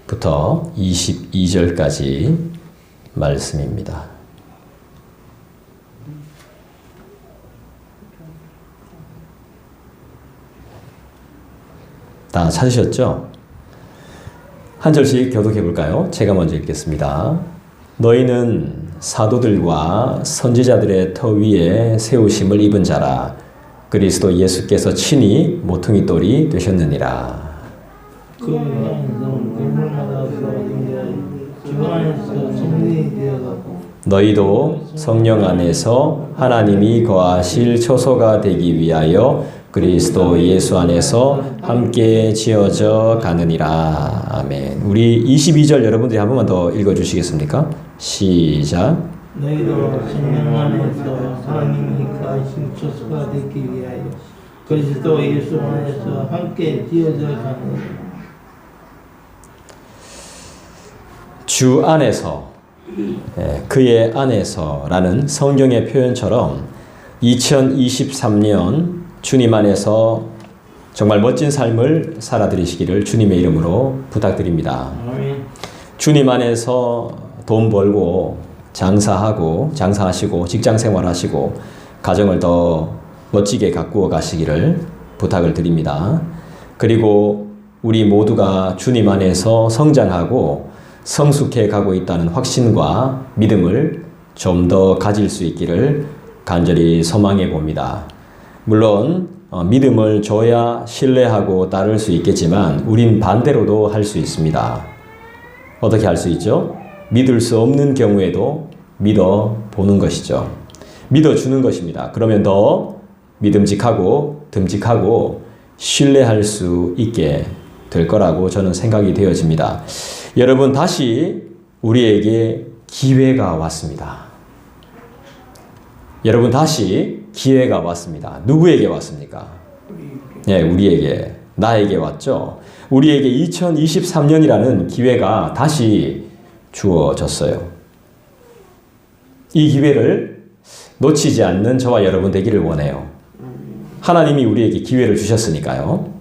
부터 22절까지 말씀입니다. 다 찾으셨죠? 한 절씩 교독해 볼까요? 제가 먼저 읽겠습니다. 너희는 사도들과 선지자들의 터 위에 세우심을 입은 자라. 그리스도 예수께서 친히 모퉁이 돌이 되셨느니라. 그 안에서 건물마다 주 안에서 성령이 되어가고 너희도 성령 안에서 하나님이 거하실 초소가 되기 위하여 그리스도 예수 안에서 함께 지어져 가느니라. 아멘. 우리 22절 여러분들이 한 번만 더 읽어주시겠습니까? 시작. 너희도 성령 안에서 하나님이 거하신 초소가 되기 위하여 그리스도 예수 안에서 함께 지어져 가느니라. 주 안에서, 그의 안에서라는 성경의 표현처럼 2023년 주님 안에서 정말 멋진 삶을 살아드리시기를 주님의 이름으로 부탁드립니다. 아멘. 주님 안에서 돈 벌고 장사하시고 직장 생활하시고 가정을 더 멋지게 가꾸어 가시기를 부탁을 드립니다. 그리고 우리 모두가 주님 안에서 성장하고 성숙해 가고 있다는 확신과 믿음을 좀 더 가질 수 있기를 간절히 소망해 봅니다. 물론 믿음을 줘야 신뢰하고 따를 수 있겠지만 우린 반대로도 할 수 있습니다. 어떻게 할 수 있죠? 믿을 수 없는 경우에도 믿어보는 것이죠. 믿어주는 것입니다. 그러면 더 믿음직하고 듬직하고 신뢰할 수 있게 될 거라고 저는 생각이 되어집니다. 여러분, 다시 우리에게 기회가 왔습니다. 여러분, 다시 기회가 왔습니다. 누구에게 왔습니까? 네, 우리에게, 나에게 왔죠. 우리에게 2023년이라는 기회가 다시 주어졌어요. 이 기회를 놓치지 않는 저와 여러분 되기를 원해요. 하나님이 우리에게 기회를 주셨으니까요.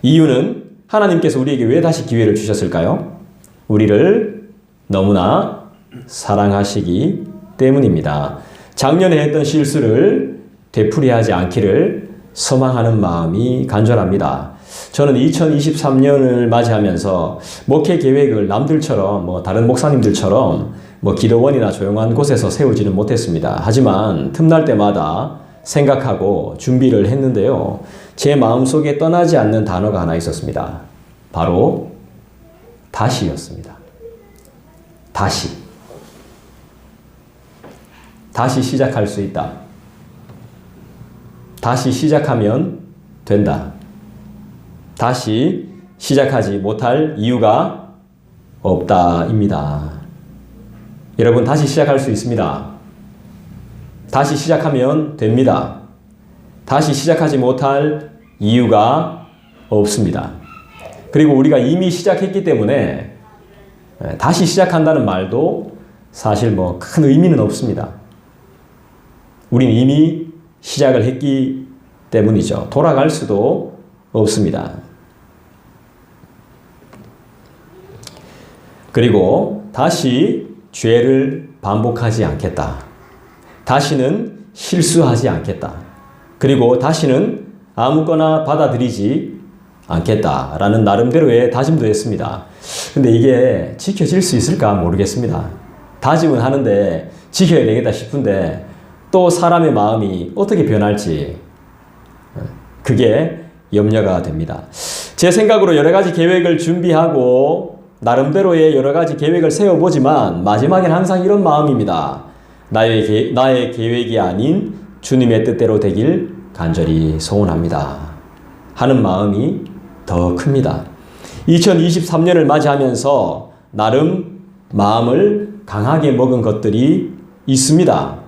이유는 하나님께서 우리에게 왜 다시 기회를 주셨을까요? 우리를 너무나 사랑하시기 때문입니다. 작년에 했던 실수를 되풀이하지 않기를 소망하는 마음이 간절합니다. 저는 2023년을 맞이하면서 목회 계획을 남들처럼 다른 목사님들처럼 기도원이나 조용한 곳에서 세우지는 못했습니다. 하지만 틈날 때마다 생각하고 준비를 했는데요. 제 마음속에 떠나지 않는 단어가 하나 있었습니다. 바로 다시였습니다. 다시 시작할 수 있다. 다시 시작하면 된다. 다시 시작하지 못할 이유가 없다입니다. 여러분, 다시 시작할 수 있습니다. 다시 시작하면 됩니다. 다시 시작하지 못할 이유가 없습니다. 그리고 우리가 이미 시작했기 때문에 다시 시작한다는 말도 사실 큰 의미는 없습니다. 우린 이미 시작을 했기 때문이죠. 돌아갈 수도 없습니다. 그리고 다시 죄를 반복하지 않겠다. 다시는 실수하지 않겠다. 그리고 다시는 아무거나 받아들이지 않겠다라는 나름대로의 다짐도 했습니다. 근데 이게 지켜질 수 있을까 모르겠습니다. 다짐은 하는데 지켜야 되겠다 싶은데 또 사람의 마음이 어떻게 변할지 그게 염려가 됩니다. 제 생각으로 여러 가지 계획을 준비하고 나름대로의 여러 가지 계획을 세워보지만 마지막엔 항상 이런 마음입니다. 나의 계획이 아닌 주님의 뜻대로 되길 간절히 소원합니다. 하는 마음이 더 큽니다. 2023년을 맞이하면서 나름 마음을 강하게 먹은 것들이 있습니다.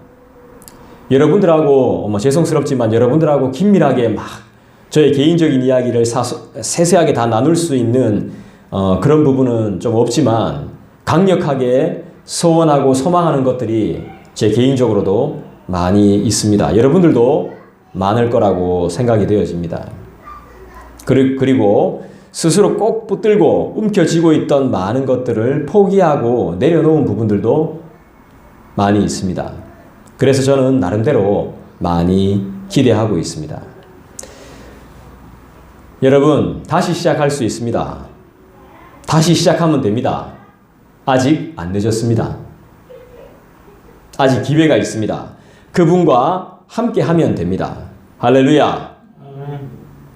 여러분들하고 죄송스럽지만 여러분들하고 긴밀하게 저의 개인적인 이야기를 세세하게 다 나눌 수 있는 그런 부분은 좀 없지만 강력하게 소원하고 소망하는 것들이 제 개인적으로도 많이 있습니다. 여러분들도 많을 거라고 생각이 되어집니다. 그리고 스스로 꼭 붙들고 움켜쥐고 있던 많은 것들을 포기하고 내려놓은 부분들도 많이 있습니다. 그래서 저는 나름대로 많이 기대하고 있습니다. 여러분, 다시 시작할 수 있습니다. 다시 시작하면 됩니다. 아직 안 늦었습니다. 아직 기회가 있습니다. 그분과 함께 하면 됩니다. 할렐루야.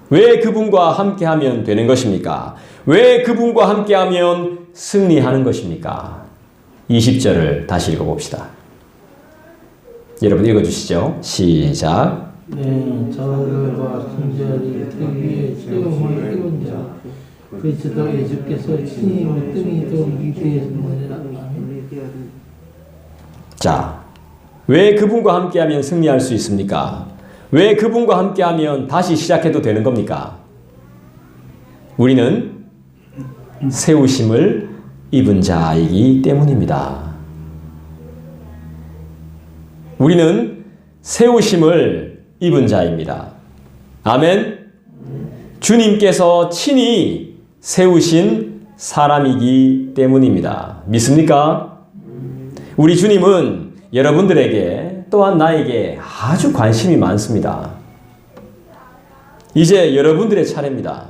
왜 그분과 함께 하면 되는 것입니까? 왜 그분과 함께 하면 승리하는 것입니까? 20절을 다시 읽어봅시다. 여러분 읽어주시죠. 시작. 네, 저들과 순전히 특유의 체험을 입은 자 그리스도 예수께서 친히 뜬이 돌기 되었느니라. 자, 왜 그분과 함께하면 승리할 수 있습니까? 왜 그분과 함께하면 다시 시작해도 되는 겁니까? 우리는 세우심을 입은 자이기 때문입니다. 우리는 세우심을 입은 자입니다. 아멘. 주님께서 친히 세우신 사람이기 때문입니다. 믿습니까? 우리 주님은 여러분들에게 또한 나에게 아주 관심이 많습니다. 이제 여러분들의 차례입니다.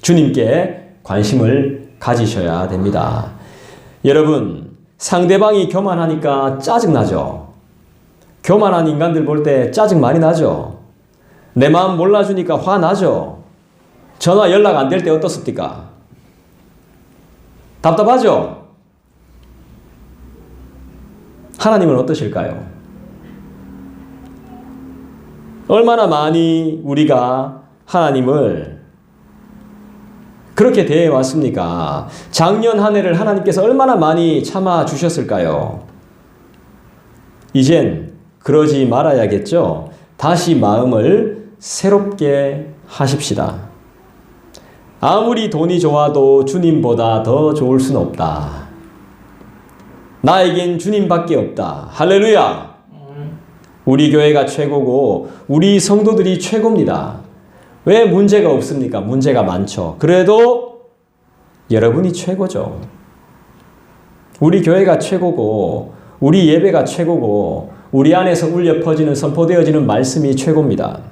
주님께 관심을 가지셔야 됩니다. 여러분, 상대방이 교만하니까 짜증나죠? 교만한 인간들 볼 때 짜증 많이 나죠? 내 마음 몰라주니까 화나죠? 전화 연락 안 될 때 어떻습니까? 답답하죠? 하나님은 어떠실까요? 얼마나 많이 우리가 하나님을 그렇게 대해왔습니까? 작년 한 해를 하나님께서 얼마나 많이 참아주셨을까요? 이젠 그러지 말아야겠죠? 다시 마음을 새롭게 하십시다. 아무리 돈이 좋아도 주님보다 더 좋을 수는 없다. 나에겐 주님밖에 없다. 할렐루야! 우리 교회가 최고고 우리 성도들이 최고입니다. 왜 문제가 없습니까? 문제가 많죠. 그래도 여러분이 최고죠. 우리 교회가 최고고 우리 예배가 최고고 우리 안에서 울려 퍼지는 선포되어지는 말씀이 최고입니다.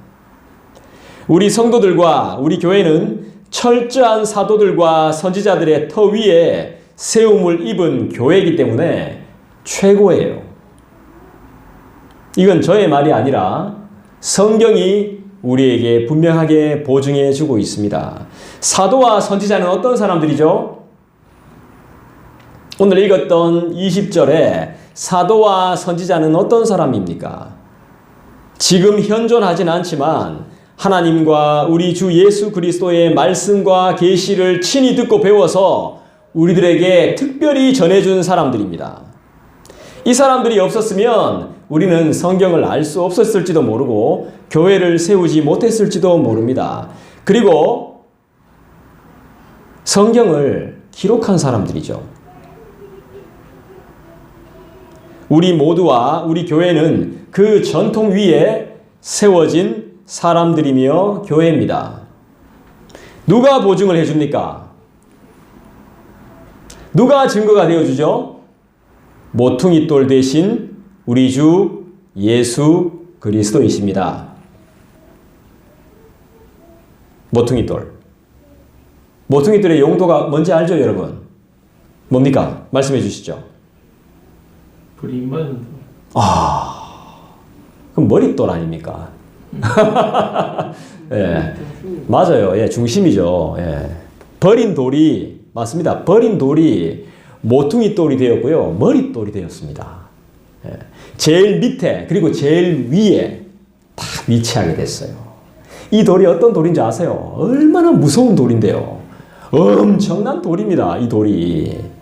우리 성도들과 우리 교회는 철저한 사도들과 선지자들의 터 위에 세움을 입은 교회이기 때문에 최고예요. 이건 저의 말이 아니라 성경이 우리에게 분명하게 보증해 주고 있습니다. 사도와 선지자는 어떤 사람들이죠? 오늘 읽었던 20절에 사도와 선지자는 어떤 사람입니까? 지금 현존하진 않지만 하나님과 우리 주 예수 그리스도의 말씀과 계시를 친히 듣고 배워서 우리들에게 특별히 전해준 사람들입니다. 이 사람들이 없었으면 우리는 성경을 알 수 없었을지도 모르고 교회를 세우지 못했을지도 모릅니다. 그리고 성경을 기록한 사람들이죠. 우리 모두와 우리 교회는 그 전통 위에 세워진 사람들이며 교회입니다. 누가 보증을 해줍니까? 누가 증거가 되어주죠? 모퉁이 돌 대신 우리 주 예수 그리스도이십니다. 모퉁이 돌. 모퉁이 돌의 용도가 뭔지 알죠, 여러분? 뭡니까? 말씀해 주시죠. 불임만. 그럼 머릿돌 아닙니까? 예, 맞아요. 예, 중심이죠. 예. 버린 돌이 맞습니다. 버린 돌이 모퉁이 돌이 되었고요. 머릿돌이 되었습니다. 예. 제일 밑에 그리고 제일 위에 다 위치하게 됐어요. 이 돌이 어떤 돌인지 아세요? 얼마나 무서운 돌인데요. 엄청난 돌입니다. 이 돌이.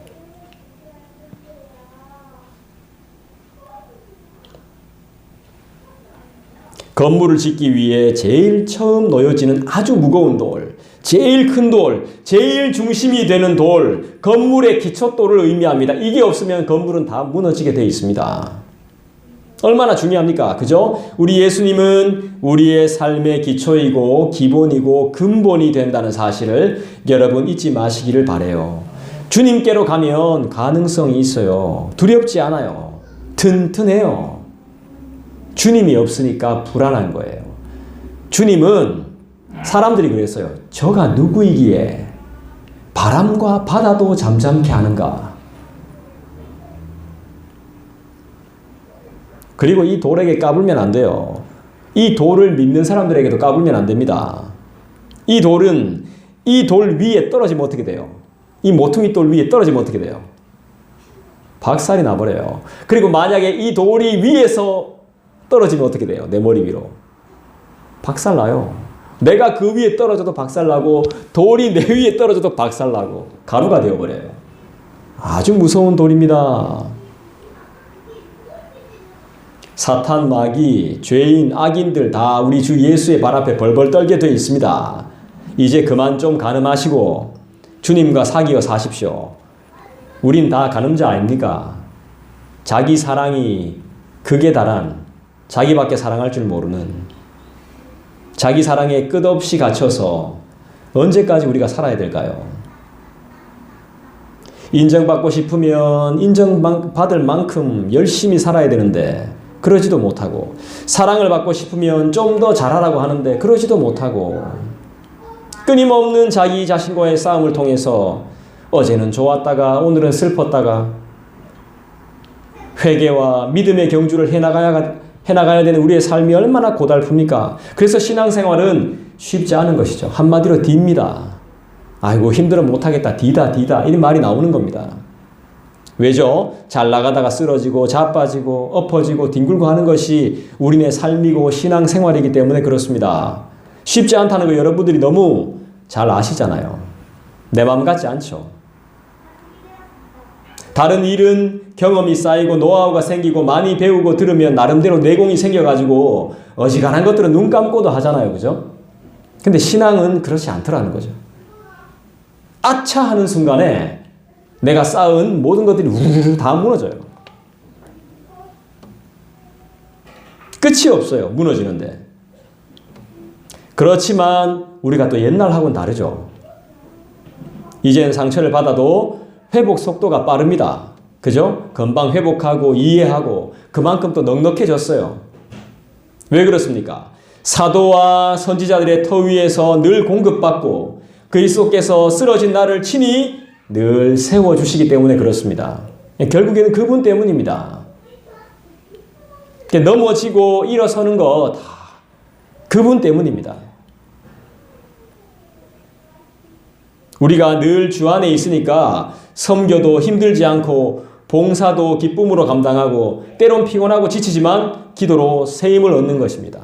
건물을 짓기 위해 제일 처음 놓여지는 아주 무거운 돌, 제일 큰 돌, 제일 중심이 되는 돌, 건물의 기초돌을 의미합니다. 이게 없으면 건물은 다 무너지게 되어 있습니다. 얼마나 중요합니까? 그죠? 우리 예수님은 우리의 삶의 기초이고 기본이고 근본이 된다는 사실을 여러분 잊지 마시기를 바라요. 주님께로 가면 가능성이 있어요. 두렵지 않아요. 튼튼해요. 주님이 없으니까 불안한 거예요. 주님은 사람들이 그랬어요. 저가 누구이기에 바람과 바다도 잠잠케 하는가? 그리고 이 돌에게 까불면 안 돼요. 이 돌을 믿는 사람들에게도 까불면 안 됩니다. 이 돌은 이 돌 위에 떨어지면 어떻게 돼요? 이 모퉁이 돌 위에 떨어지면 어떻게 돼요? 박살이 나버려요. 그리고 만약에 이 돌이 위에서 떨어지면 어떻게 돼요? 내 머리 위로. 박살나요. 내가 그 위에 떨어져도 박살나고 돌이 내 위에 떨어져도 박살나고 가루가 되어버려요. 아주 무서운 돌입니다. 사탄, 마귀, 죄인, 악인들 다 우리 주 예수의 발 앞에 벌벌 떨게 되어 있습니다. 이제 그만 좀 간음하시고 주님과 사귀어 사십시오. 우린 다 간음자 아닙니까? 자기 사랑이 극에 달한, 자기밖에 사랑할 줄 모르는, 자기 사랑에 끝없이 갇혀서 언제까지 우리가 살아야 될까요? 인정받고 싶으면 인정받을 만큼 열심히 살아야 되는데 그러지도 못하고, 사랑을 받고 싶으면 좀 더 잘하라고 하는데 그러지도 못하고, 끊임없는 자기 자신과의 싸움을 통해서 어제는 좋았다가 오늘은 슬펐다가 회개와 믿음의 경주를 해나가야 되는 우리의 삶이 얼마나 고달픕니까? 그래서 신앙생활은 쉽지 않은 것이죠. 한마디로 D입니다. 아이고 힘들어 못하겠다. D다 이런 말이 나오는 겁니다. 왜죠? 잘 나가다가 쓰러지고 자빠지고 엎어지고 뒹굴고 하는 것이 우리네 삶이고 신앙생활이기 때문에 그렇습니다. 쉽지 않다는 거 여러분들이 너무 잘 아시잖아요. 내 마음 같지 않죠. 다른 일은 경험이 쌓이고 노하우가 생기고 많이 배우고 들으면 나름대로 내공이 생겨가지고 어지간한 것들은 눈 감고도 하잖아요. 그죠? 근데 신앙은 그렇지 않더라는 거죠. 아차 하는 순간에 내가 쌓은 모든 것들이 우르르 다 무너져요. 끝이 없어요. 무너지는데. 그렇지만 우리가 또 옛날하고는 다르죠. 이젠 상처를 받아도 회복 속도가 빠릅니다. 그죠? 금방 회복하고 이해하고 그만큼 또 넉넉해졌어요. 왜 그렇습니까? 사도와 선지자들의 터 위에서 늘 공급받고 그리스도께서 쓰러진 나를 친히 늘 세워주시기 때문에 그렇습니다. 결국에는 그분 때문입니다. 넘어지고 일어서는 거 다 그분 때문입니다. 우리가 늘 주 안에 있으니까 섬겨도 힘들지 않고 봉사도 기쁨으로 감당하고 때론 피곤하고 지치지만 기도로 새 힘을 얻는 것입니다.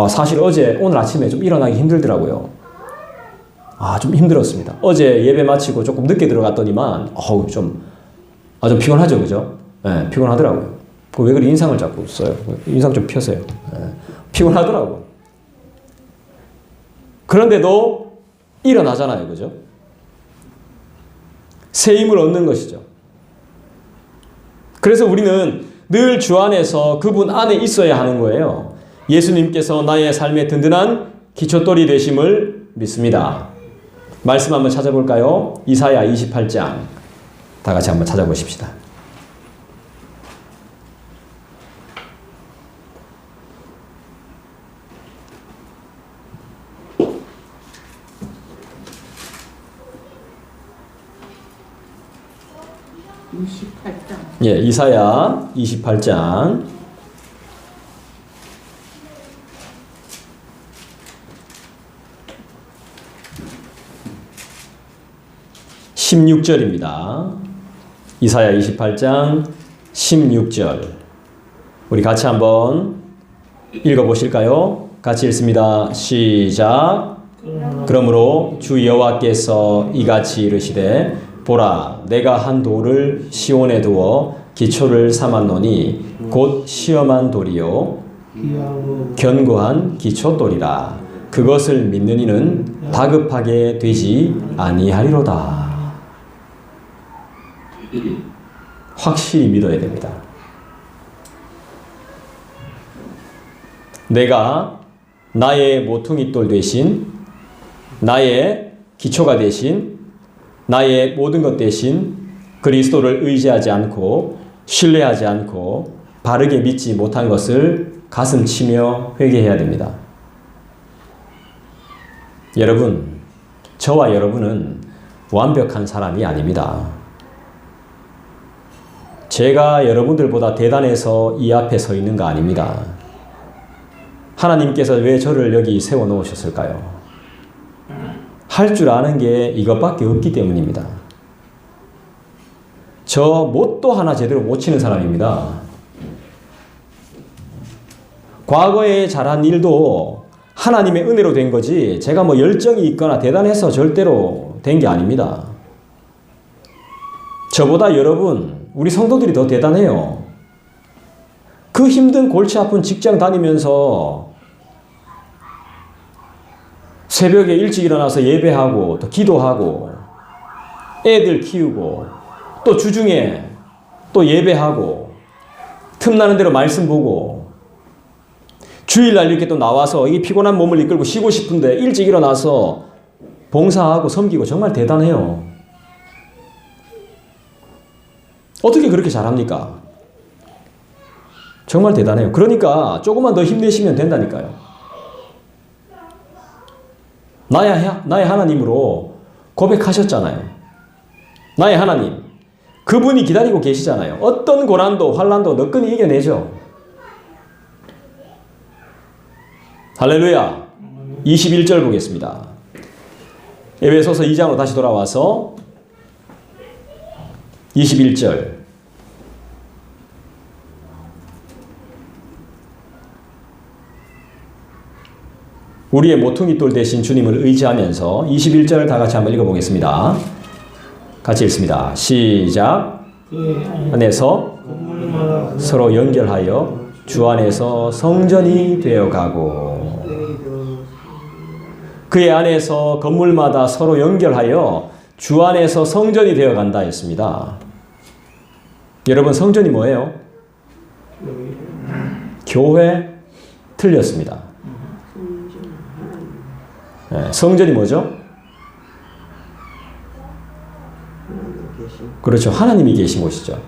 사실 오늘 아침에 좀 일어나기 힘들더라고요. 좀 힘들었습니다. 어제 예배 마치고 조금 늦게 들어갔더니만 좀 피곤하죠, 그죠? 네, 피곤하더라고요. 왜 그리 인상을 자꾸 써요? 인상 좀 펴세요. 네, 피곤하더라고. 그런데도 일어나잖아요, 그죠? 새 힘을 얻는 것이죠. 그래서 우리는 늘 주 안에서 그분 안에 있어야 하는 거예요. 예수님께서 나의 삶의 든든한 기초돌이 되심을 믿습니다. 말씀 한번 찾아볼까요? 이사야 28장 다 같이 한번 찾아보십시다. 예, 이사야 28장 16절입니다. 이사야 28장 16절. 우리 같이 한번 읽어보실까요? 같이 읽습니다. 시작. 그러므로 주 여호와께서 이같이 이르시되 보라, 내가 한 돌을 시온에 두어 기초를 삼았노니 곧 시험한 돌이요 견고한 기초돌이라. 그것을 믿는 이는 다급하게 되지 아니하리로다. 확실히 믿어야 됩니다. 내가 나의 모퉁이돌 되신, 나의 기초가 되신, 나의 모든 것 되신 그리스도를 의지하지 않고 신뢰하지 않고 바르게 믿지 못한 것을 가슴 치며 회개해야 됩니다. 여러분, 저와 여러분은 완벽한 사람이 아닙니다. 제가 여러분들보다 대단해서 이 앞에 서 있는 거 아닙니다. 하나님께서 왜 저를 여기 세워놓으셨을까요? 할 줄 아는 게 이것밖에 없기 때문입니다. 저 못도 하나 제대로 못 치는 사람입니다. 과거에 잘한 일도 하나님의 은혜로 된 거지 제가 뭐 열정이 있거나 대단해서 절대로 된 게 아닙니다. 저보다 여러분, 우리 성도들이 더 대단해요. 그 힘든 골치 아픈 직장 다니면서 새벽에 일찍 일어나서 예배하고 또 기도하고 애들 키우고 또 주중에 또 예배하고 틈나는 대로 말씀 보고 주일날 이렇게 또 나와서 이 피곤한 몸을 이끌고 쉬고 싶은데 일찍 일어나서 봉사하고 섬기고 정말 대단해요. 어떻게 그렇게 잘합니까? 정말 대단해요. 그러니까 조금만 더 힘내시면 된다니까요. 나의 하나님으로 고백하셨잖아요. 나의 하나님. 그분이 기다리고 계시잖아요. 어떤 고난도 환난도 너끈히 이겨내죠. 할렐루야. 21절 보겠습니다. 에베소서 2장으로 다시 돌아와서 21절. 우리의 모퉁이돌 되신 주님을 의지하면서 21절을 다 같이 한번 읽어보겠습니다. 같이 읽습니다. 시작. 안에서 서로 연결하여 주 안에서 성전이 되어가고, 그의 안에서 건물마다 서로 연결하여 주 안에서 성전이 되어간다 했습니다. 여러분, 성전이 뭐예요? 교회? 틀렸습니다. 네, 성전이 뭐죠? 그렇죠. 하나님이 계신 곳이죠.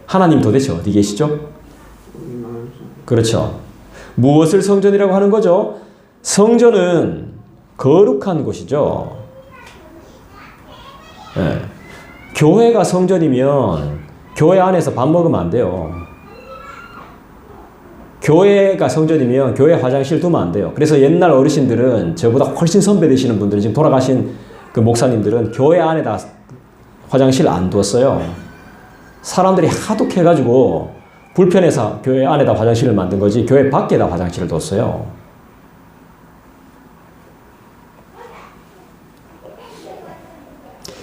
하나님 도대체 어디 계시죠? 그렇죠. 무엇을 성전이라고 하는 거죠? 성전은 거룩한 곳이죠. 네. 교회가 성전이면 교회 안에서 밥 먹으면 안 돼요. 교회가 성전이면 교회 화장실 두면 안 돼요. 그래서 옛날 어르신들은, 저보다 훨씬 선배 되시는 분들은, 지금 돌아가신 그 목사님들은 교회 안에다 화장실 안 두었어요. 사람들이 하도 캐가지고 불편해서 교회 안에다 화장실을 만든 거지 교회 밖에다 화장실을 뒀어요.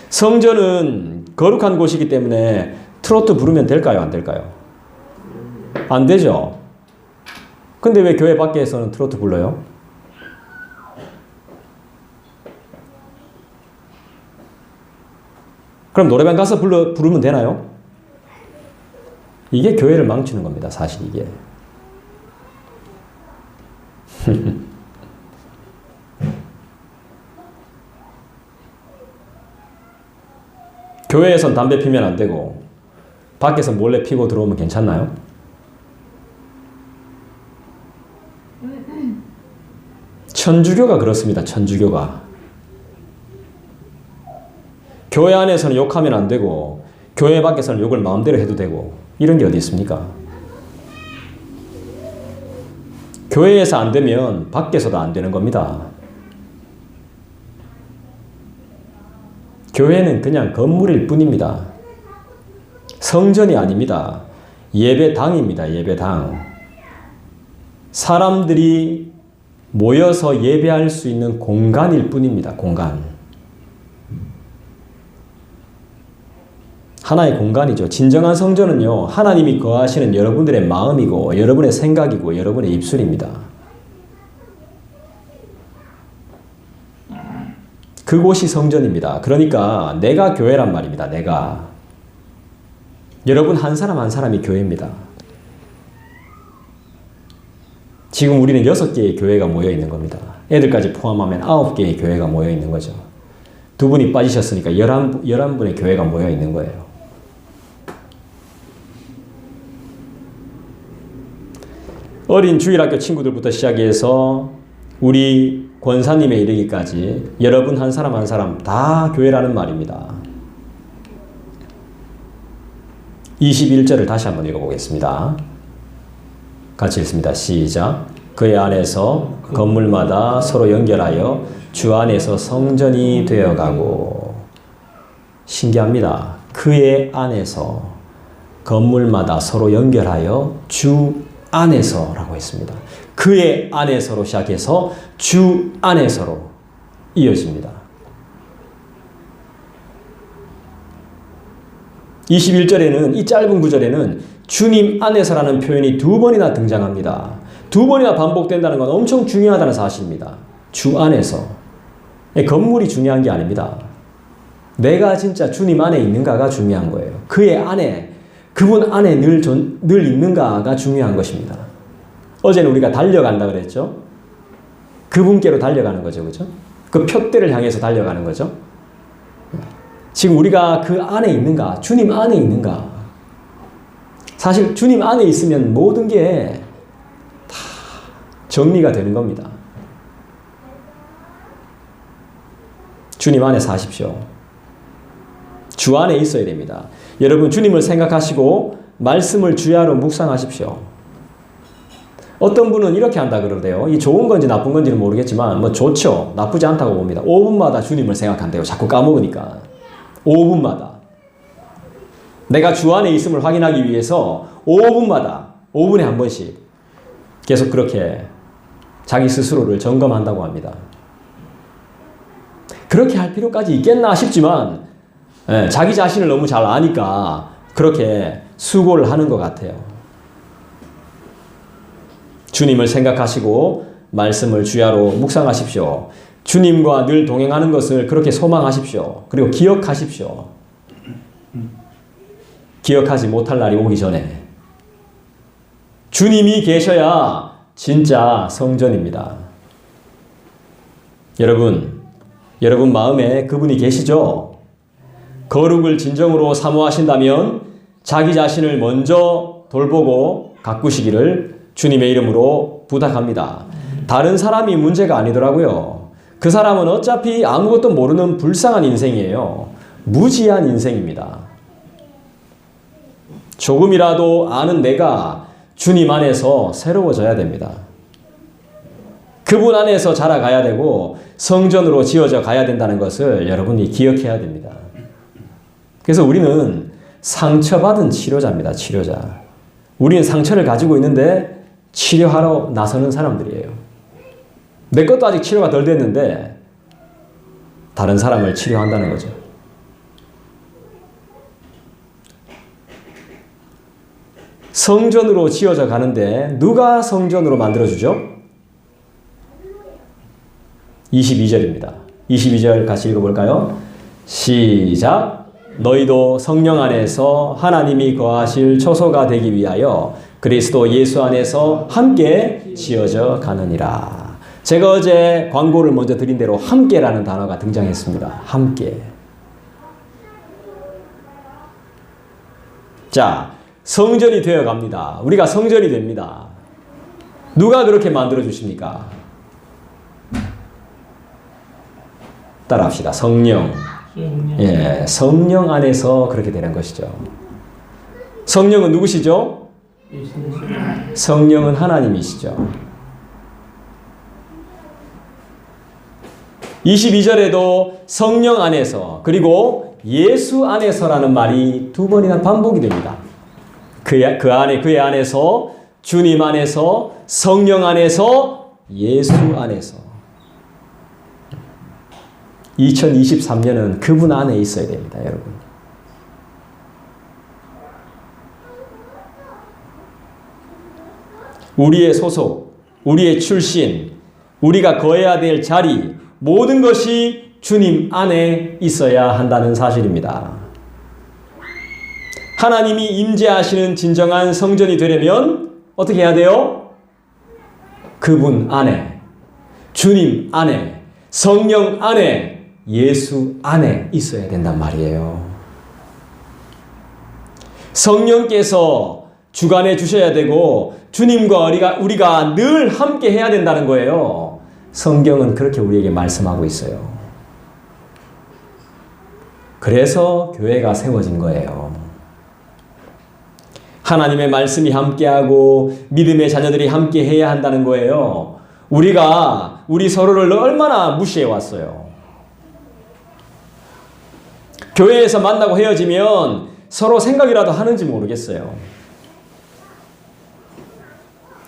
성전은 거룩한 곳이기 때문에 트로트 부르면 될까요? 안 될까요? 안 되죠. 근데 왜 교회 밖에서는 트로트 불러요? 그럼 노래방 가서 부르면 되나요? 이게 교회를 망치는 겁니다. 사실 이게. 교회에선 담배 피면 안 되고 밖에서 몰래 피고 들어오면 괜찮나요? 천주교가 그렇습니다. 천주교가. 교회 안에서는 욕하면 안 되고 교회 밖에서는 욕을 마음대로 해도 되고 이런 게 어디 있습니까? 교회에서 안 되면 밖에서도 안 되는 겁니다. 교회는 그냥 건물일 뿐입니다. 성전이 아닙니다. 예배당입니다. 예배당. 사람들이 모여서 예배할 수 있는 공간일 뿐입니다. 공간. 하나의 공간이죠. 진정한 성전은요, 하나님이 거하시는 여러분들의 마음이고 여러분의 생각이고 여러분의 입술입니다. 그곳이 성전입니다. 그러니까 내가 교회란 말입니다. 내가. 여러분 한 사람 한 사람이 교회입니다. 지금 우리는 6개의 교회가 모여 있는 겁니다. 애들까지 포함하면 9개의 교회가 모여 있는 거죠. 2분이 빠지셨으니까 11분의 교회가 모여 있는 거예요. 어린 주일학교 친구들부터 시작해서 우리 권사님에 이르기까지 여러분 한 사람 한 사람 다 교회라는 말입니다. 21절을 다시 한번 읽어보겠습니다. 같이 읽습니다. 시작. 그의 안에서 건물마다 서로 연결하여 주 안에서 성전이 되어가고. 신기합니다. 그의 안에서 건물마다 서로 연결하여 주 안에서라고 했습니다. 그의 안에서로 시작해서 주 안에서로 이어집니다. 21절에는 이 짧은 구절에는 주님 안에서라는 표현이 2번이나 등장합니다. 2번이나 반복된다는 건 엄청 중요하다는 사실입니다. 주 안에서. 건물이 중요한 게 아닙니다. 내가 진짜 주님 안에 있는가가 중요한 거예요. 그의 안에, 그분 안에 늘 있는가가 중요한 것입니다. 어제는 우리가 달려간다 그랬죠? 그분께로 달려가는 거죠. 그죠? 그 표대를 향해서 달려가는 거죠. 지금 우리가 그 안에 있는가? 주님 안에 있는가? 사실 주님 안에 있으면 모든 게 다 정리가 되는 겁니다. 주님 안에 사십시오. 주 안에 있어야 됩니다. 여러분 주님을 생각하시고 말씀을 주야로 묵상하십시오. 어떤 분은 이렇게 한다 그러대요. 이 좋은 건지 나쁜 건지는 모르겠지만 뭐 좋죠. 나쁘지 않다고 봅니다. 5분마다 주님을 생각한대요. 자꾸 까먹으니까. 5분마다. 내가 주 안에 있음을 확인하기 위해서 5분에 한 번씩 계속 그렇게 자기 스스로를 점검한다고 합니다. 그렇게 할 필요까지 있겠나 싶지만 자기 자신을 너무 잘 아니까 그렇게 수고를 하는 것 같아요. 주님을 생각하시고 말씀을 주야로 묵상하십시오. 주님과 늘 동행하는 것을 그렇게 소망하십시오. 그리고 기억하십시오. 기억하지 못할 날이 오기 전에 주님이 계셔야 진짜 성전입니다. 여러분 마음에 그분이 계시죠? 거룩을 진정으로 사모하신다면 자기 자신을 먼저 돌보고 가꾸시기를 주님의 이름으로 부탁합니다. 다른 사람이 문제가 아니더라고요. 그 사람은 어차피 아무것도 모르는 불쌍한 인생이에요. 무지한 인생입니다. 조금이라도 아는 내가 주님 안에서 새로워져야 됩니다. 그분 안에서 자라가야 되고 성전으로 지어져 가야 된다는 것을 여러분이 기억해야 됩니다. 그래서 우리는 상처받은 치료자입니다. 치료자. 우리는 상처를 가지고 있는데 치료하러 나서는 사람들이에요. 내 것도 아직 치료가 덜 됐는데 다른 사람을 치료한다는 거죠. 성전으로 지어져 가는데 누가 성전으로 만들어주죠? 22절입니다. 22절 같이 읽어볼까요? 시작! 너희도 성령 안에서 하나님이 거하실 초소가 되기 위하여 그리스도 예수 안에서 함께 지어져 가느니라. 제가 어제 광고를 먼저 드린 대로 함께라는 단어가 등장했습니다. 함께. 자, 성전이 되어 갑니다. 우리가 성전이 됩니다. 누가 그렇게 만들어 주십니까? 따라합시다. 성령. 예, 성령 안에서 그렇게 되는 것이죠. 성령은 누구시죠? 성령은 하나님이시죠. 22절에도 성령 안에서 그리고 예수 안에서라는 말이 2번이나 반복이 됩니다. 그의 안에서, 주님 안에서, 성령 안에서, 예수 안에서. 2023년은 그분 안에 있어야 됩니다, 여러분. 우리의 소속, 우리의 출신, 우리가 거해야 될 자리, 모든 것이 주님 안에 있어야 한다는 사실입니다. 하나님이 임재하시는 진정한 성전이 되려면 어떻게 해야 돼요? 그분 안에, 주님 안에, 성령 안에, 예수 안에 있어야 된단 말이에요. 성령께서 주관해 주셔야 되고 주님과 우리가 늘 함께 해야 된다는 거예요. 성경은 그렇게 우리에게 말씀하고 있어요. 그래서 교회가 세워진 거예요. 하나님의 말씀이 함께하고 믿음의 자녀들이 함께 해야 한다는 거예요. 우리 서로를 얼마나 무시해 왔어요. 교회에서 만나고 헤어지면 서로 생각이라도 하는지 모르겠어요.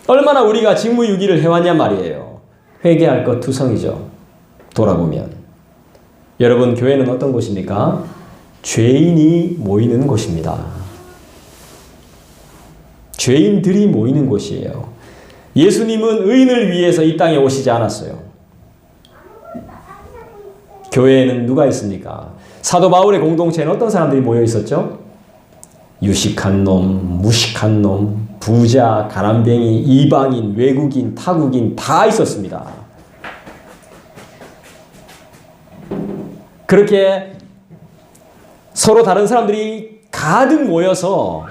얼마나 우리가 직무유기를 해왔냔 말이에요. 회개할 것 투성이죠. 돌아보면. 여러분, 교회는 어떤 곳입니까? 죄인이 모이는 곳입니다. 죄인들이 모이는 곳이에요. 예수님은 의인을 위해서 이 땅에 오시지 않았어요. 교회에는 누가 있습니까? 사도 바울의 공동체에는 어떤 사람들이 모여 있었죠? 유식한 놈, 무식한 놈, 부자, 가난뱅이, 이방인, 외국인, 타국인 다 있었습니다. 그렇게 서로 다른 사람들이 가득 모여서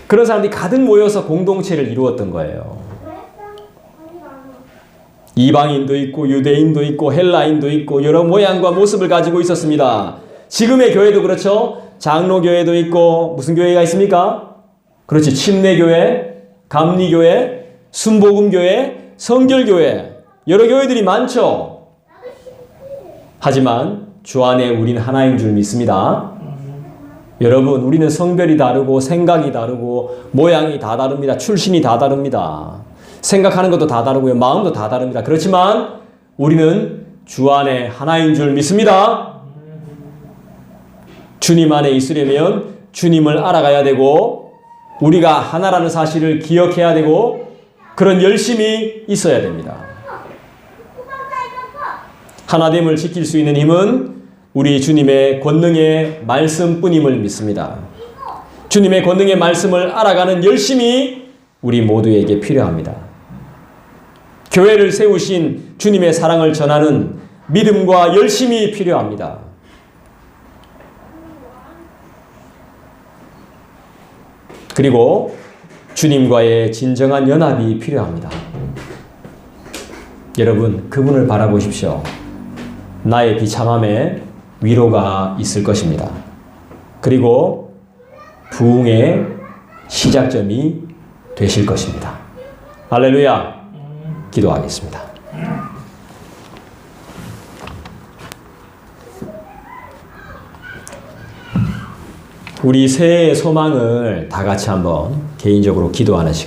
그런 사람들이 가득 모여서 공동체를 이루었던 거예요. 이방인도 있고 유대인도 있고 헬라인도 있고 여러 모양과 모습을 가지고 있었습니다. 지금의 교회도 그렇죠. 장로교회도 있고 무슨 교회가 있습니까? 그렇지. 침례교회, 감리교회, 순복음교회, 성결교회 여러 교회들이 많죠. 하지만 주 안에 우리는 하나인 줄 믿습니다. 여러분, 우리는 성별이 다르고 생각이 다르고 모양이 다 다릅니다. 출신이 다 다릅니다. 생각하는 것도 다 다르고요. 마음도 다 다릅니다. 그렇지만 우리는 주 안에 하나인 줄 믿습니다. 주님 안에 있으려면 주님을 알아가야 되고 우리가 하나라는 사실을 기억해야 되고 그런 열심이 있어야 됩니다. 하나됨을 지킬 수 있는 힘은 우리 주님의 권능의 말씀뿐임을 믿습니다. 주님의 권능의 말씀을 알아가는 열심이 우리 모두에게 필요합니다. 교회를 세우신 주님의 사랑을 전하는 믿음과 열심이 필요합니다. 그리고 주님과의 진정한 연합이 필요합니다. 여러분, 그분을 바라보십시오. 나의 비참함에 위로가 있을 것입니다. 그리고 부흥의 시작점이 되실 것입니다. 할렐루야. 기도하겠습니다. 우리 새해의 소망을 다 같이 한번 개인적으로 기도하는 시간